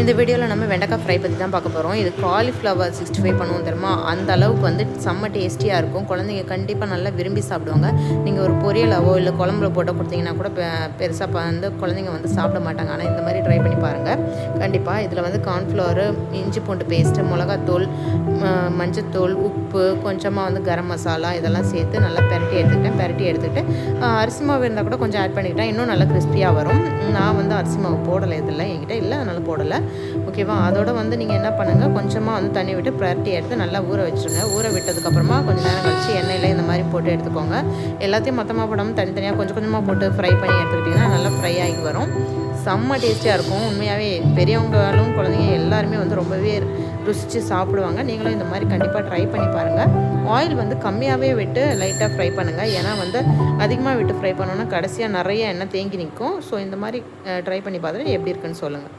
இந்த வீடியோவில் நம்ம வெண்டைக்காய் ஃப்ரை பற்றி தான் பார்க்க போகிறோம். இது காலிஃப்ளவர் 65 பண்ணுவோம் தெரியுமா, அந்த அளவுக்கு வந்து செம்ம டேஸ்டியாக இருக்கும். குழந்தைங்க கண்டிப்பாக நல்லா விரும்பி சாப்பிடுவாங்க. நீங்கள் ஒரு பொரியலாவோ இல்லை குழம்புல போட்டு கொடுத்தீங்கன்னா கூட பெருசாக வந்து குழந்தைங்க வந்து சாப்பிட மாட்டாங்க. ஆனால் இந்த மாதிரி ட்ரை பண்ணி பாருங்கள். கண்டிப்பாக இதில் வந்து கார்ன்ஃப்ளவரு, இஞ்சி பூண்டு பேஸ்ட்டு, மிளகாத்தூள், மஞ்சத்தூள், உப்பு, கொஞ்சமாக வந்து கரம் மசாலா இதெல்லாம் சேர்த்து நல்லா பெரட்டி எடுத்துக்கிட்டு அரிசி மாவு இருந்தால் கூட கொஞ்சம் ஆட் பண்ணிக்கிட்டேன், இன்னும் நல்லா கிறிஸ்பியாக வரும். நான் வந்து அரிசி மாவு போடலை, இதில் என்கிட்ட இல்லை, அதனால் போடலை. ஓகேவா, அதோட வந்து நீங்கள் என்ன பண்ணுங்கள், கொஞ்சமாக வந்து தண்ணி விட்டு பிரட்டி எடுத்து நல்லா ஊற வச்சுருங்க. ஊற விட்டதுக்கப்புறமா கொஞ்சம் நேரம் கழிச்சு எண்ணெயில் இந்த மாதிரி போட்டு எடுத்துக்கோங்க. எல்லாத்தையும் மொத்தமாக போடாமல் தனித்தனியாக கொஞ்சம் கொஞ்சமாக போட்டு ஃப்ரை பண்ணி எடுத்துக்கிட்டிங்கன்னா நல்லா ஃப்ரை ஆகி வரும். செம்ம டேஸ்டியாக இருக்கும். உண்மையாகவே பெரியவங்களும் குழந்தைங்க எல்லாருமே வந்து ரொம்பவே ருசித்து சாப்பிடுவாங்க. நீங்களும் இந்த மாதிரி கண்டிப்பாக ட்ரை பண்ணி பாருங்கள். ஆயில் வந்து கம்மியாகவே விட்டு லைட்டாக ஃப்ரை பண்ணுங்கள். ஏன்னா வந்து அதிகமாக விட்டு ஃப்ரை பண்ணோன்னா கடைசியாக நிறைய எண்ணெய் தேங்கி நிற்கும். ஸோ இந்த மாதிரி ட்ரை பண்ணி பார்த்துட்டு எப்படி இருக்குன்னு சொல்லுங்கள்.